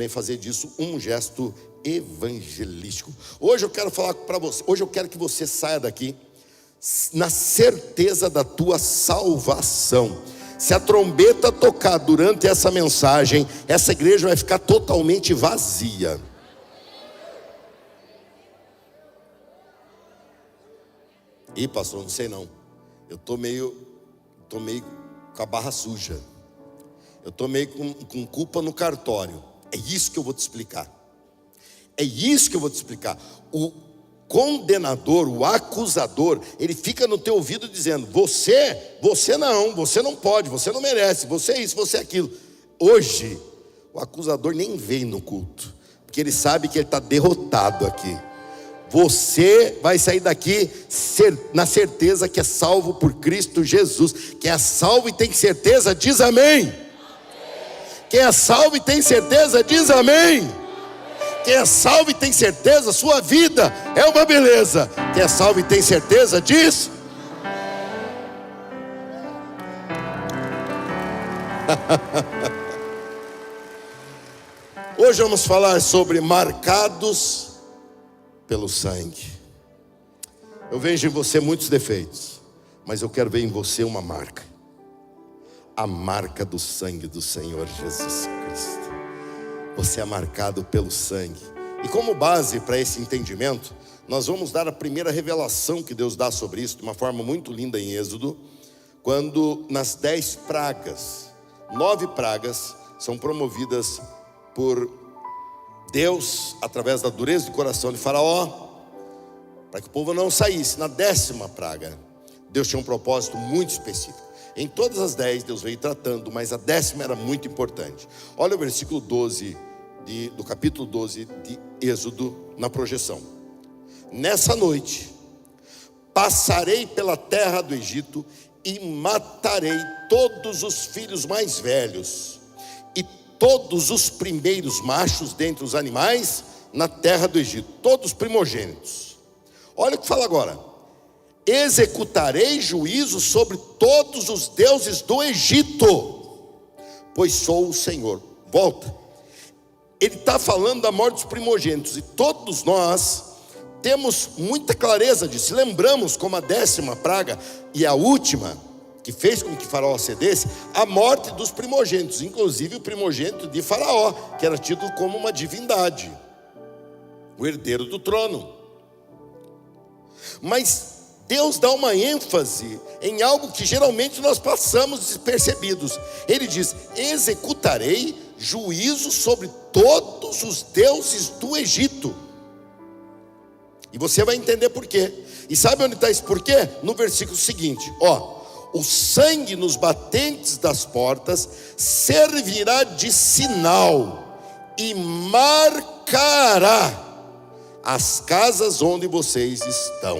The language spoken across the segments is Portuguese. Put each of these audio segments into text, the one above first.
fazer disso um gesto evangelístico. Hoje eu quero falar para você, hoje eu quero que você saia daqui na certeza da tua salvação. Se a trombeta tocar durante essa mensagem, essa igreja vai ficar totalmente vazia. Ih, pastor, não sei não. Eu tô meio com a barra suja. Eu tô meio com culpa no cartório. É isso que eu vou te explicar. É isso que eu vou te explicar. O condenador, o acusador, ele fica no teu ouvido dizendo: você não pode, você não merece, você é isso, você é aquilo. Hoje, o acusador nem vem no culto, porque ele sabe que ele está derrotado aqui. Você vai sair daqui na certeza que é salvo por Cristo Jesus. Quem é salvo e tem certeza, diz amém. Quem é salvo e tem certeza, diz amém. Quem é salvo e tem certeza, sua vida é uma beleza. Quem é salvo e tem certeza, diz Hoje vamos falar sobre marcados pelo sangue. Eu vejo em você muitos defeitos, mas eu quero ver em você uma marca. A marca do sangue do Senhor Jesus Cristo. Você é marcado pelo sangue. E como base para esse entendimento, nós vamos dar a primeira revelação que Deus dá sobre isso, de uma forma muito linda em Êxodo, quando nas 10 pragas, 9 pragas são promovidas por Deus, através da dureza do coração de Faraó, para que o povo não saísse. Na 10ª praga, Deus tinha um propósito muito específico. Em todas as 10 Deus veio tratando, mas a 10ª era muito importante. Olha o versículo 12 do capítulo 12 de Êxodo na projeção. Nessa noite passarei pela terra do Egito e matarei todos os filhos mais velhos e todos os primeiros machos dentre os animais na terra do Egito, todos os primogênitos. Olha o que fala agora: executarei juízo sobre todos os deuses do Egito, pois sou o Senhor. Volta. Ele está falando da morte dos primogênitos, e todos nós temos muita clareza disso. Lembramos como a 10ª praga e a última que fez com que Faraó cedesse, a morte dos primogênitos, inclusive o primogênito de Faraó, que era tido como uma divindade, o herdeiro do trono. Mas Deus dá uma ênfase em algo que geralmente nós passamos despercebidos. Ele diz: executarei juízo sobre todos os deuses do Egito. E você vai entender por quê. E sabe onde está esse porquê? No versículo seguinte, o sangue nos batentes das portas servirá de sinal e marcará as casas onde vocês estão.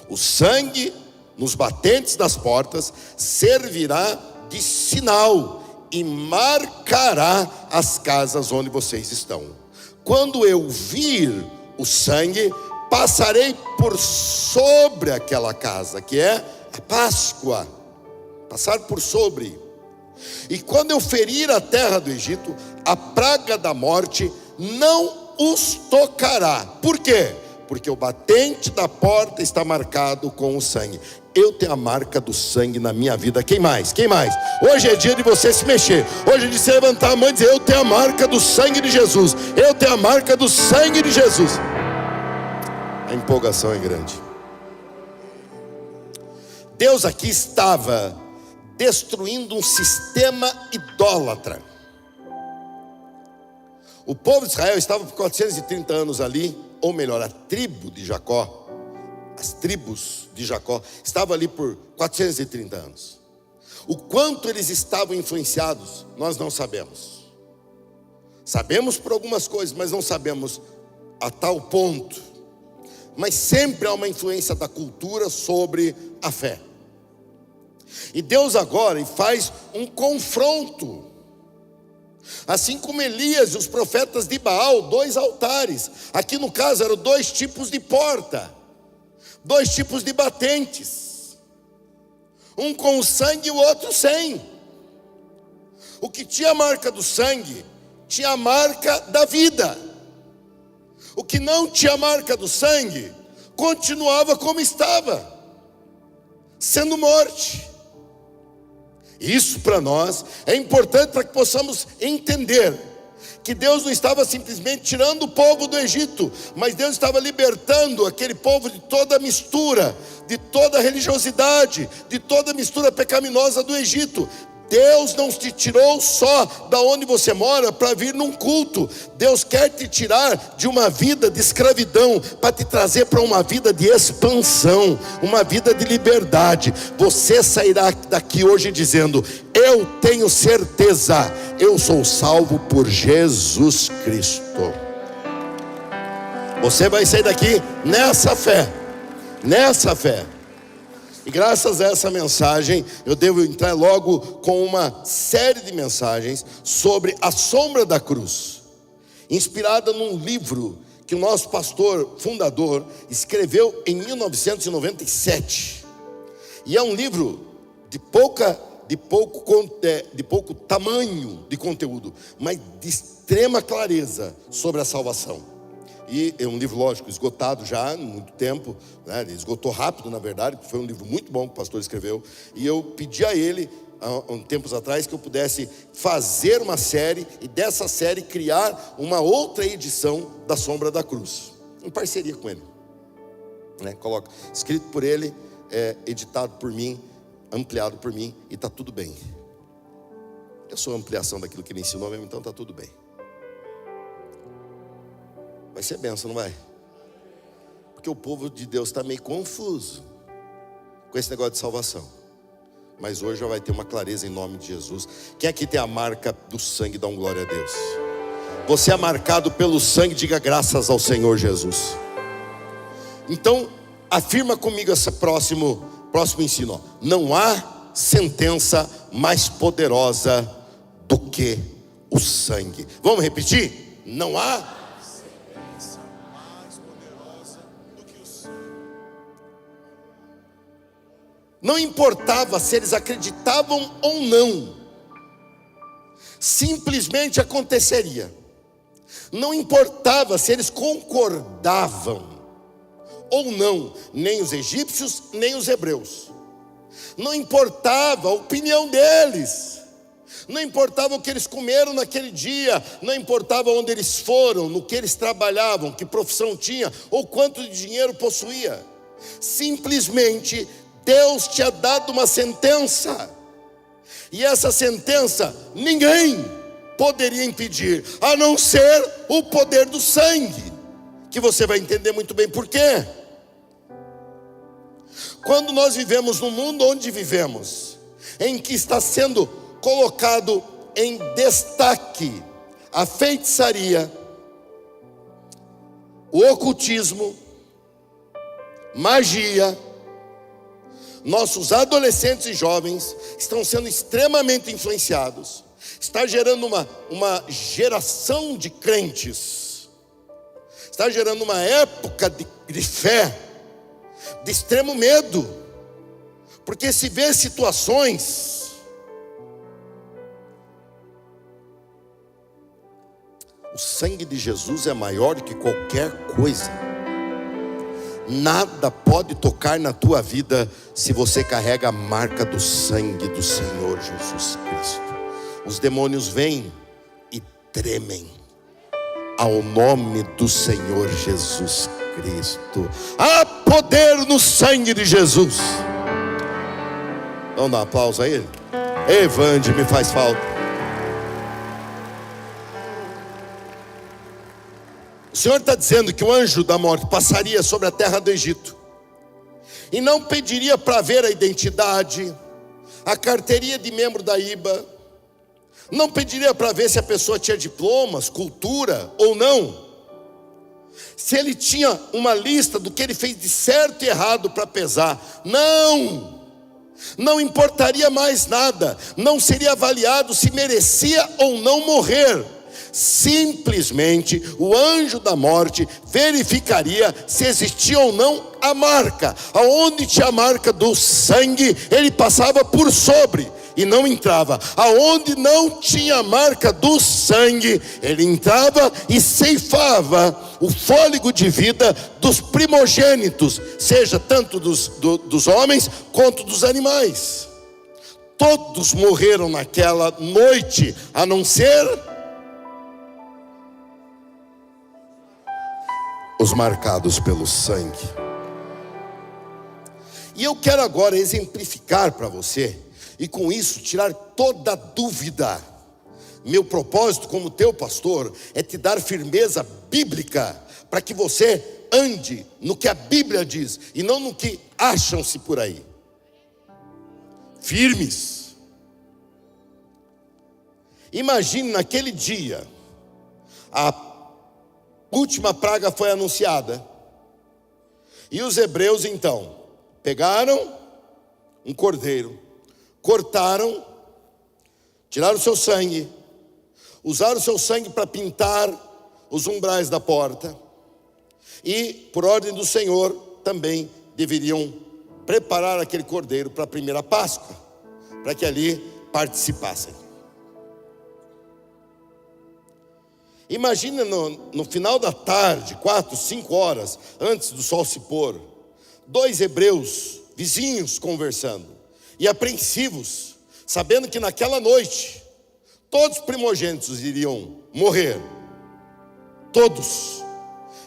O sangue nos batentes das portas servirá de sinal e marcará as casas onde vocês estão. Quando eu vir o sangue, passarei por sobre aquela casa, que é a Páscoa. Passar por sobre. E quando eu ferir a terra do Egito, a praga da morte não os tocará. Por quê? Porque o batente da porta está marcado com o sangue. Eu tenho a marca do sangue na minha vida. Quem mais? Quem mais? Hoje é dia de você se mexer. Hoje é de você levantar a mão e dizer: eu tenho a marca do sangue de Jesus. Eu tenho a marca do sangue de Jesus. A empolgação é grande. Deus aqui estava destruindo um sistema idólatra. O povo de Israel estava por 430 anos ali, ou melhor, a tribo de Jacó, as tribos de Jacó estavam ali por 430 anos. O quanto eles estavam influenciados, nós não sabemos. Sabemos por algumas coisas, mas não sabemos a tal ponto. Mas sempre há uma influência da cultura sobre a fé. E Deus agora faz um confronto. Assim como Elias e os profetas de Baal, 2 altares. Aqui no caso eram 2 tipos de porta, 2 tipos de batentes, um com sangue e o outro sem. O que tinha a marca do sangue tinha a marca da vida. O que não tinha a marca do sangue continuava como estava, sendo morte. Isso para nós é importante para que possamos entender que Deus não estava simplesmente tirando o povo do Egito, mas Deus estava libertando aquele povo de toda a mistura, de toda a religiosidade, de toda a mistura pecaminosa do Egito. Deus não te tirou só da onde você mora para vir num culto. Deus quer te tirar de uma vida de escravidão para te trazer para uma vida de expansão, uma vida de liberdade. Você sairá daqui hoje dizendo: eu tenho certeza, eu sou salvo por Jesus Cristo. Você vai sair daqui nessa fé, nessa fé. E graças a essa mensagem, eu devo entrar logo com uma série de mensagens sobre a sombra da cruz, inspirada num livro que o nosso pastor fundador escreveu em 1997. E é um livro de pouco tamanho de conteúdo, mas de extrema clareza sobre a salvação. E é um livro, lógico, esgotado já há muito tempo, né? Ele esgotou rápido, na verdade, porque foi um livro muito bom que o pastor escreveu. E eu pedi a ele, há tempos atrás, que eu pudesse fazer uma série, e dessa série criar uma outra edição da Sombra da Cruz, em parceria com ele, né? Coloca, escrito por ele, editado por mim, ampliado por mim, e está tudo bem. Eu sou a ampliação daquilo que ele ensinou mesmo, então está tudo bem. Vai ser bênção, não vai? Porque o povo de Deus está meio confuso com esse negócio de salvação. Mas hoje já vai ter uma clareza em nome de Jesus. Quem aqui tem a marca do sangue, dá um glória a Deus. Você é marcado pelo sangue, diga graças ao Senhor Jesus. Então, afirma comigo esse próximo ensino, ó. Não há sentença mais poderosa do que o sangue. Vamos repetir? Não há. Não importava se eles acreditavam ou não, simplesmente aconteceria. Não importava se eles concordavam ou não, nem os egípcios, nem os hebreus. Não importava a opinião deles, não importava o que eles comeram naquele dia, não importava onde eles foram, no que eles trabalhavam, que profissão tinha, ou quanto de dinheiro possuía. Simplesmente Deus tinha dado uma sentença, e essa sentença ninguém poderia impedir, a não ser o poder do sangue, que você vai entender muito bem por quê. Quando nós vivemos no mundo onde vivemos, em que está sendo colocado em destaque a feitiçaria, o ocultismo, magia, nossos adolescentes e jovens estão sendo extremamente influenciados. Está gerando uma geração de crentes, está gerando uma época de fé, de extremo medo, porque se vê situações, o sangue de Jesus é maior do que qualquer coisa. Nada pode tocar na tua vida se você carrega a marca do sangue do Senhor Jesus Cristo. Os demônios vêm e tremem ao nome do Senhor Jesus Cristo. Há poder no sangue de Jesus. Vamos dar uma pausa a ele? Evande, me faz falta. O Senhor está dizendo que o anjo da morte passaria sobre a terra do Egito e não pediria para ver a identidade, a carteirinha de membro da IBA, não pediria para ver se a pessoa tinha diplomas, cultura ou não, se ele tinha uma lista do que ele fez de certo e errado para pesar. Não importaria mais nada, não seria avaliado se merecia ou não morrer. Simplesmente o anjo da morte verificaria se existia ou não a marca. Aonde tinha a marca do sangue, ele passava por sobre, e não entrava. Aonde não tinha a marca do sangue, ele entrava e ceifava o fôlego de vida dos primogênitos, seja tanto dos homens quanto dos animais. Todos morreram naquela noite, a não ser os marcados pelo sangue. E eu quero agora exemplificar para você, e com isso tirar toda dúvida. Meu propósito como teu pastor é te dar firmeza bíblica, para que você ande no que a Bíblia diz, e não no que acham-se por aí. Firmes. Imagine naquele dia, a última praga foi anunciada, e os hebreus então pegaram um cordeiro, cortaram, tiraram o seu sangue, usaram o seu sangue para pintar os umbrais da porta, e por ordem do Senhor também deveriam preparar aquele cordeiro para a primeira Páscoa, para que ali participassem. Imagina no final da tarde, 4, 5 horas antes do sol se pôr, 2 hebreus vizinhos conversando e apreensivos, sabendo que naquela noite todos os primogênitos iriam morrer, todos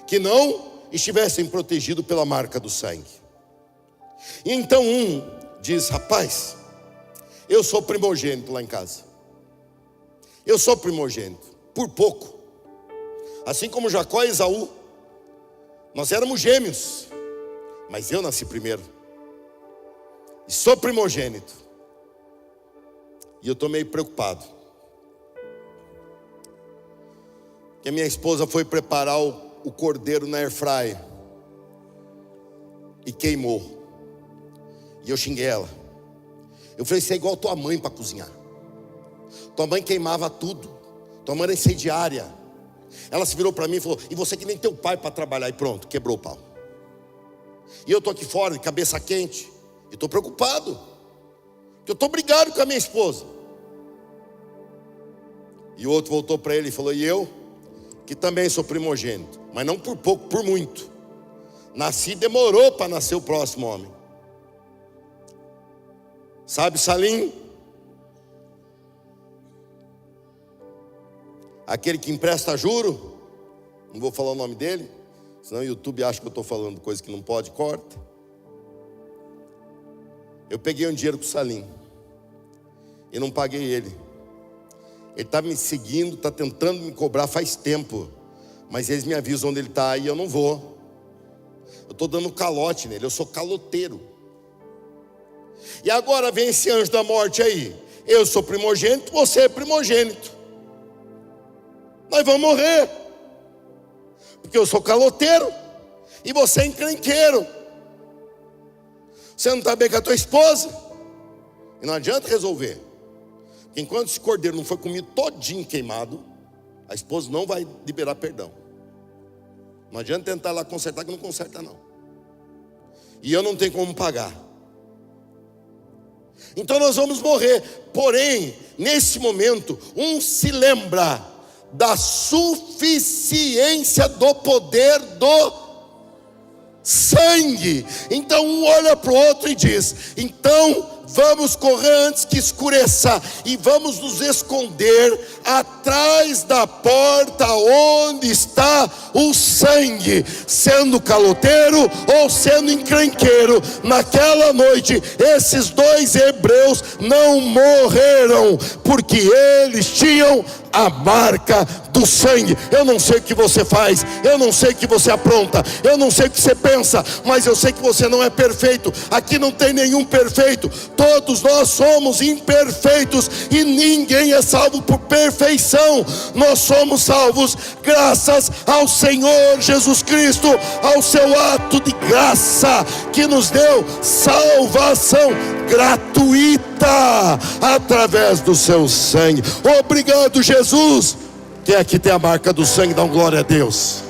que não estivessem protegidos pela marca do sangue. E então um diz: rapaz, eu sou primogênito lá em casa, eu sou primogênito, por pouco. Assim como Jacó e Esaú, nós éramos gêmeos, mas eu nasci primeiro, e sou primogênito. E eu estou meio preocupado, que a minha esposa foi preparar o cordeiro na airfryer e queimou. E eu xinguei ela. Eu falei: você é igual tua mãe para cozinhar. Tua mãe queimava tudo, tua mãe era incendiária. Ela se virou para mim e falou: e você que nem teu pai para trabalhar. E pronto, quebrou o pau. E eu estou aqui fora de cabeça quente, e estou preocupado, porque eu estou brigado com a minha esposa. E o outro voltou para ele e falou: e eu, que também sou primogênito, mas não por pouco, por muito. Nasci, demorou para nascer o próximo homem. Sabe Salim? Aquele que empresta juro, não vou falar o nome dele, senão o YouTube acha que eu estou falando coisa que não pode, corta. Eu peguei um dinheiro com o Salim e não paguei ele. Ele está me seguindo, está tentando me cobrar faz tempo, mas eles me avisam onde ele está e eu não vou. Eu estou dando calote nele, eu sou caloteiro. E agora vem esse anjo da morte aí: eu sou primogênito, você é primogênito, nós vamos morrer, porque eu sou caloteiro e você é encrenqueiro. Você não está bem com a tua esposa, e não adianta resolver, porque enquanto esse cordeiro não foi comido todinho queimado, a esposa não vai liberar perdão. Não adianta tentar lá consertar, que não conserta não, e eu não tenho como pagar. Então nós vamos morrer. Porém, nesse momento, um se lembra da suficiência do poder do sangue. Então um olha para o outro e diz: então vamos correr antes que escureça, e vamos nos esconder atrás da porta onde está o sangue. Sendo caloteiro ou sendo encrenqueiro, naquela noite esses 2 hebreus não morreram, porque eles tinham a marca do sangue. Eu não sei o que você faz, eu não sei o que você apronta, eu não sei o que você pensa, mas eu sei que você não é perfeito. Aqui não tem nenhum perfeito, todos nós somos imperfeitos, e ninguém é salvo por perfeição. Nós somos salvos graças ao Senhor Jesus Cristo, ao seu ato de graça, que nos deu salvação gratuita através do seu sangue. Obrigado, Jesus. Quem é que tem a marca do sangue? Dá um glória a Deus.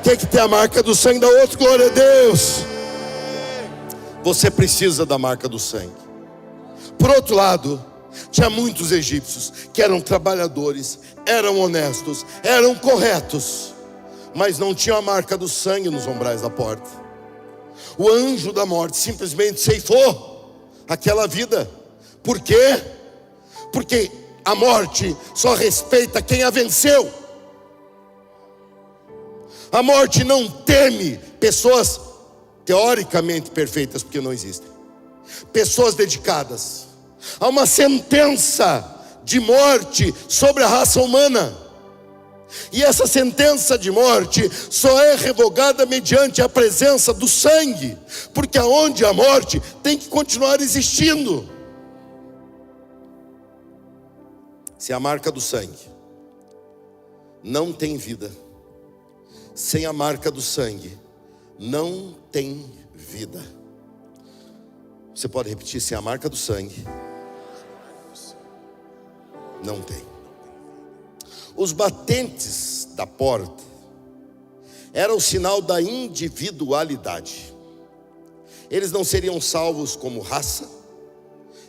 Quem é que tem a marca do sangue? Dá outro glória a Deus. Você precisa da marca do sangue. Por outro lado, Tinha muitos egípcios que eram trabalhadores, eram honestos, eram corretos, mas não tinham a marca do sangue nos umbrais da porta. O anjo da morte simplesmente ceifou aquela vida. Por quê? Porque a morte só respeita quem a venceu. A morte não teme pessoas teoricamente perfeitas, porque não existem. Pessoas dedicadas. Há uma sentença de morte sobre a raça humana. E essa sentença de morte só é revogada mediante a presença do sangue. Porque aonde há morte tem que continuar existindo. Se a marca do sangue não tem vida, sem a marca do sangue não tem vida. Você pode repetir? Sem a marca do sangue não tem. Os batentes da porta eram o sinal da individualidade. Eles não seriam salvos como raça,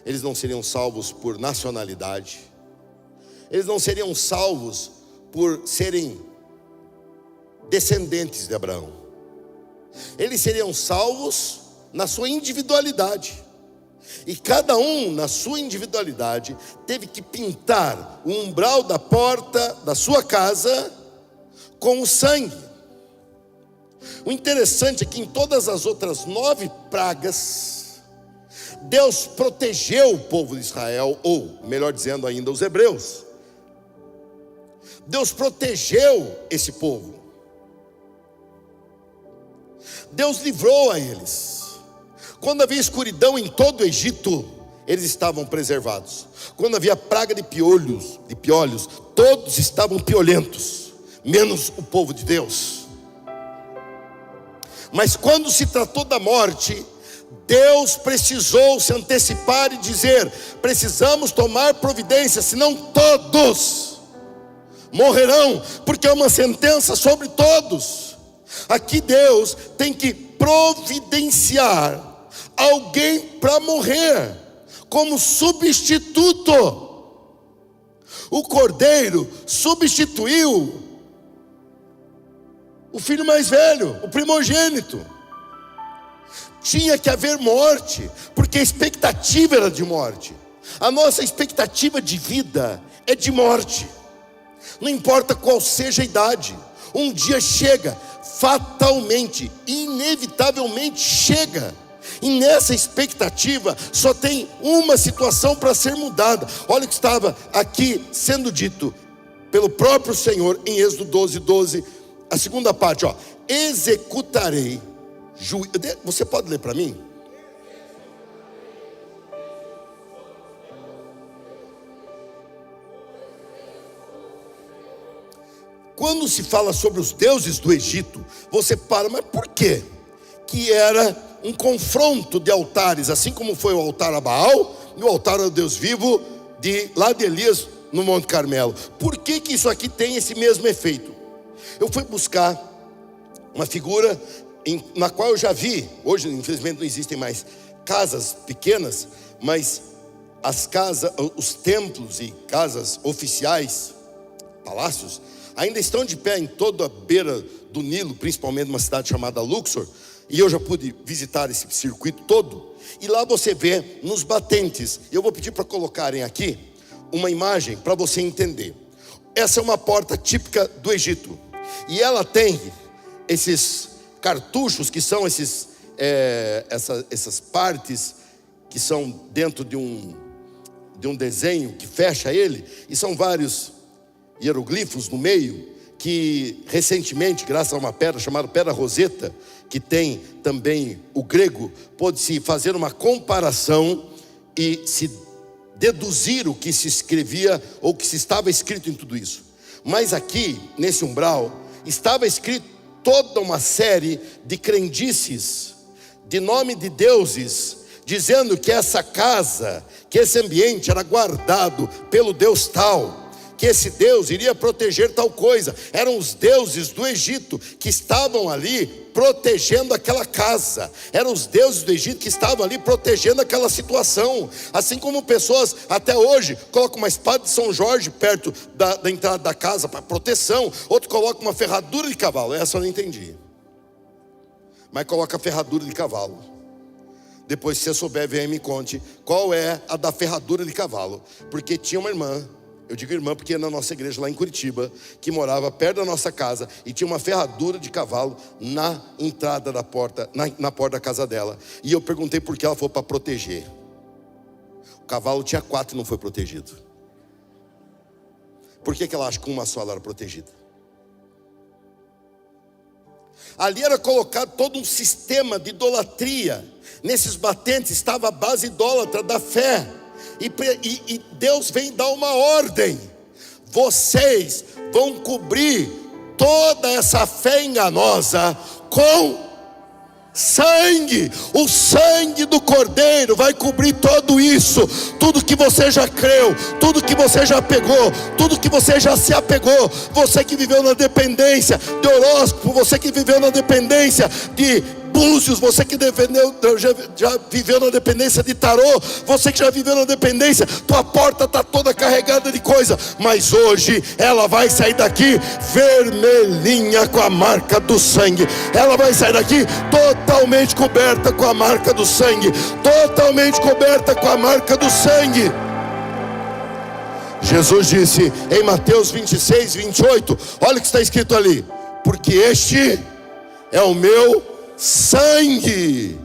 eles não seriam salvos por nacionalidade, eles não seriam salvos por serem descendentes de Abraão. Eles seriam salvos na sua individualidade. E cada um, na sua individualidade, teve que pintar o umbral da porta da sua casa com o sangue. O interessante é que em todas as outras 9 pragas, Deus protegeu o povo de Israel, ou melhor dizendo ainda, os hebreus. Deus protegeu esse povo. Deus livrou a eles. Quando havia escuridão em todo o Egito, eles estavam preservados. Quando havia praga de piolhos, todos estavam piolhentos, menos o povo de Deus. Mas quando se tratou da morte, Deus precisou se antecipar e dizer: precisamos tomar providência, senão todos morrerão, porque é uma sentença sobre todos. Aqui Deus tem que providenciar alguém para morrer como substituto. O cordeiro substituiu o filho mais velho, o primogênito. Tinha que haver morte, porque a expectativa era de morte. A nossa expectativa de vida é de morte. Não importa qual seja a idade, um dia chega, fatalmente, inevitavelmente chega. E nessa expectativa só tem uma situação para ser mudada. Olha o que estava aqui sendo dito pelo próprio Senhor em Êxodo 12:12. A segunda parte, executarei juízo. Você pode ler para mim? Quando se fala sobre os deuses do Egito, você para, mas por quê? Que era um confronto de altares, assim como foi o altar a Baal e o altar ao Deus vivo lá de Elias no Monte Carmelo. Por que isso aqui tem esse mesmo efeito? Eu fui buscar uma figura na qual eu já vi. Hoje infelizmente não existem mais casas pequenas, mas as casas, os templos e casas oficiais, palácios, ainda estão de pé em toda a beira do Nilo, principalmente numa cidade chamada Luxor. E eu já pude visitar esse circuito todo. E lá você vê nos batentes. Eu vou pedir para colocarem aqui uma imagem para você entender. Essa é uma porta típica do Egito. E ela tem esses cartuchos que são essas partes que são dentro de um desenho que fecha ele. E são vários hieroglifos no meio, que recentemente, graças a uma pedra chamada pedra Roseta, que tem também o grego, pôde-se fazer uma comparação e se deduzir o que se escrevia ou que se estava escrito em tudo isso. Mas aqui, nesse umbral, estava escrito toda uma série de crendices, de nome de deuses, dizendo que essa casa, que esse ambiente era guardado pelo Deus tal, que esse Deus iria proteger tal coisa. Eram os deuses do Egito que estavam ali protegendo aquela casa. Eram os deuses do Egito que estavam ali protegendo aquela situação. Assim como pessoas até hoje colocam uma espada de São Jorge perto da entrada da casa para proteção. Outro coloca uma ferradura de cavalo. Essa eu não entendi, mas coloca ferradura de cavalo. Depois, se você souber, venha e me conte qual é a da ferradura de cavalo. Porque tinha uma irmã, eu digo irmã porque é na nossa igreja lá em Curitiba, que morava perto da nossa casa e tinha uma ferradura de cavalo na entrada da porta, na porta da casa dela. E eu perguntei por que ela foi para proteger. O cavalo tinha 4 e não foi protegido. Por que ela acha que uma só ela era protegida? Ali era colocado todo um sistema de idolatria. Nesses batentes estava a base idólatra da fé. E Deus vem dar uma ordem: vocês vão cobrir toda essa fé enganosa com sangue. O sangue do Cordeiro vai cobrir tudo isso. Tudo que você já creu, tudo que você já pegou, tudo que você já se apegou. Você que viveu na dependência de horóscopo, você que viveu na dependência de búzios, você que já viveu na dependência de tarô, você que já viveu na dependência, tua porta está toda carregada de coisa, mas hoje ela vai sair daqui vermelhinha com a marca do sangue. Ela vai sair daqui totalmente coberta com a marca do sangue, totalmente coberta com a marca do sangue. Jesus disse em Mateus 26, 28, olha o que está escrito ali: porque este é o meu sangue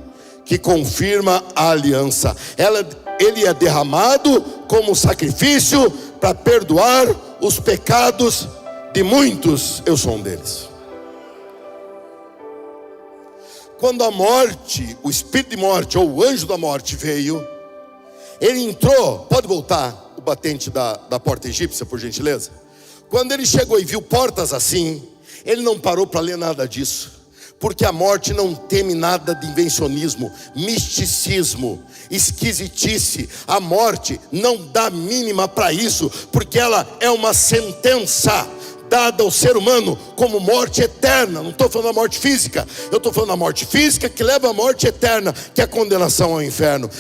que confirma a aliança. Ele é derramado como sacrifício para perdoar os pecados de muitos. Eu sou um deles. Quando a morte, o espírito de morte ou o anjo da morte veio, ele entrou. Pode voltar o batente da porta egípcia, por gentileza? Quando ele chegou e viu portas assim, ele não parou para ler nada disso. Porque a morte não teme nada de invencionismo, misticismo, esquisitice. A morte não dá mínima para isso, porque ela é uma sentença dada ao ser humano como morte eterna. Não estou falando da morte física, eu estou falando da morte física que leva à morte eterna, que é a condenação ao inferno.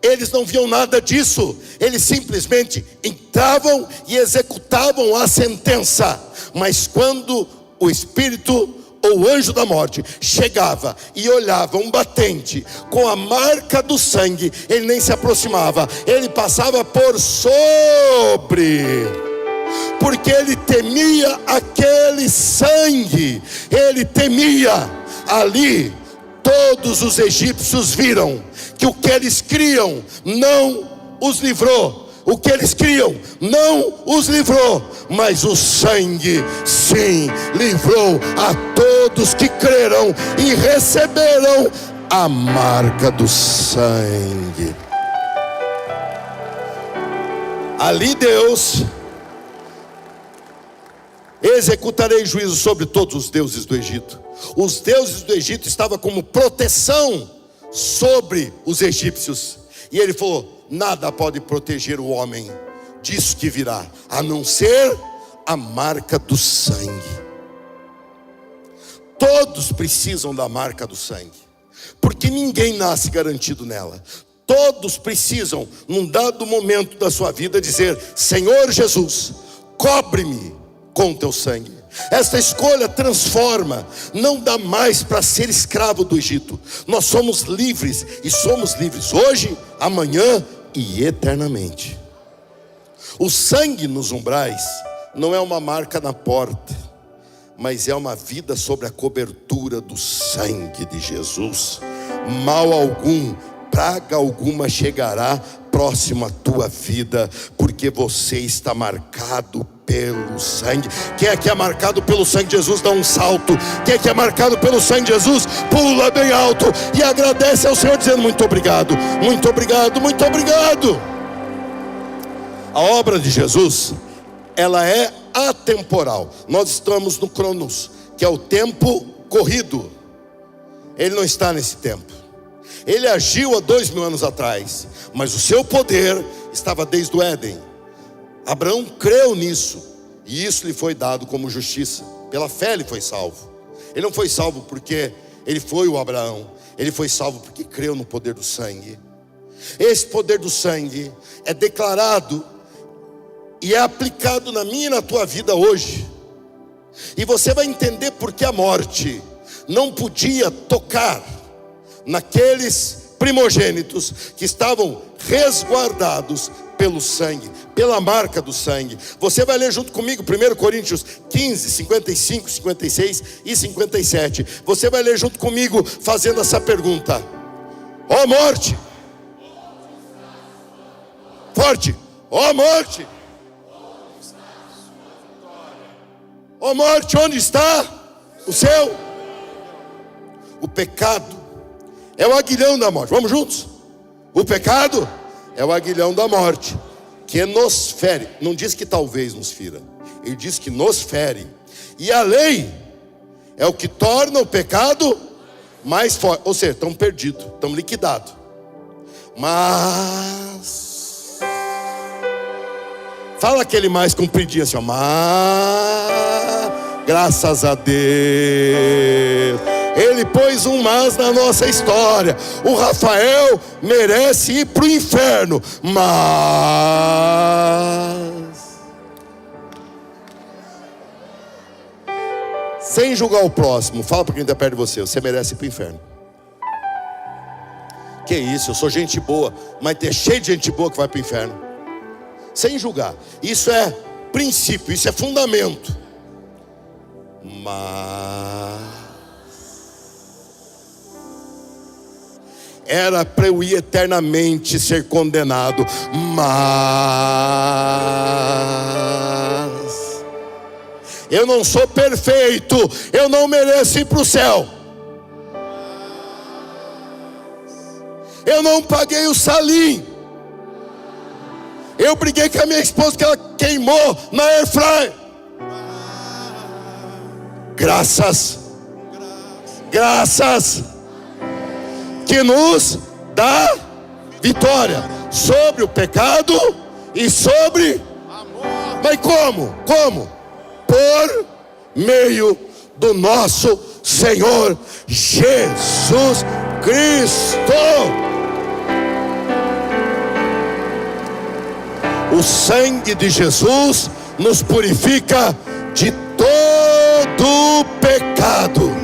Eles não viam nada disso, eles simplesmente entravam e executavam a sentença. Mas quando o espírito ou o anjo da morte chegava e olhava um batente com a marca do sangue, ele nem se aproximava, ele passava por sobre, porque ele temia aquele sangue, ele temia. Ali todos os egípcios viram que o que eles criam não os livrou. O que eles criam não os livrou, mas o sangue sim livrou a todos que crerão e receberão a marca do sangue. Ali Deus: executarei juízo sobre todos os deuses do Egito. Os deuses do Egito estavam como proteção sobre os egípcios. E ele falou: nada pode proteger o homem disso que virá, a não ser a marca do sangue. Todos precisam da marca do sangue, porque ninguém nasce garantido nela. Todos precisam, num dado momento da sua vida, dizer: Senhor Jesus, cobre-me com teu sangue. Esta escolha transforma. Não dá mais para ser escravo do Egito. Nós somos livres, e somos livres hoje, amanhã e eternamente. O sangue nos umbrais não é uma marca na porta, mas é uma vida sobre a cobertura do sangue de Jesus. Mal algum, praga alguma chegará próximo à tua vida, porque você está marcado pelo sangue. Quem é que é marcado pelo sangue de Jesus, dá um salto. Quem é que é marcado pelo sangue de Jesus, pula bem alto e agradece ao Senhor, dizendo: muito obrigado, muito obrigado, muito obrigado. A obra de Jesus, ela é atemporal. Nós estamos no Cronos, que é o tempo corrido. Ele não está nesse tempo. Ele agiu há 2000 anos atrás, mas o seu poder estava desde o Éden. Abraão creu nisso, e isso lhe foi dado como justiça. Pela fé ele foi salvo. Ele não foi salvo porque ele foi o Abraão. Ele foi salvo porque creu no poder do sangue. Esse poder do sangue é declarado e é aplicado na minha e na tua vida hoje. E você vai entender porque a morte não podia tocar naqueles primogênitos que estavam resguardados pelo sangue, pela marca do sangue. Você vai ler junto comigo 1 Coríntios 15, 55, 56 e 57. Você vai ler junto comigo fazendo essa pergunta: ó morte, forte, ó morte, ó morte, onde está o seu? O pecado é o aguilhão da morte. Vamos juntos? O pecado é o aguilhão da morte, que nos fere. Não diz que talvez nos fira, ele diz que nos fere. E a lei é o que torna o pecado mais forte. Ou seja, estão perdidos, estão liquidados. Mas fala aquele mais compridinho assim, ó. Mas graças a Deus, ele pôs um mas na nossa história. O Rafael merece ir para o inferno, mas sem julgar o próximo, fala para quem está perto de você: você merece ir para o inferno. Que isso, eu sou gente boa, mas tem cheio de gente boa que vai para o inferno. Sem julgar. Isso é princípio, isso é fundamento. Mas era para eu ir eternamente ser condenado. Mas eu não sou perfeito, eu não mereço ir para o céu. Eu não paguei o salim. Eu briguei com a minha esposa que ela queimou na airfryer. Graças que nos dá vitória sobre o pecado e sobre amor. Mas como? Por meio do nosso Senhor Jesus Cristo. O sangue de Jesus nos purifica de todo pecado.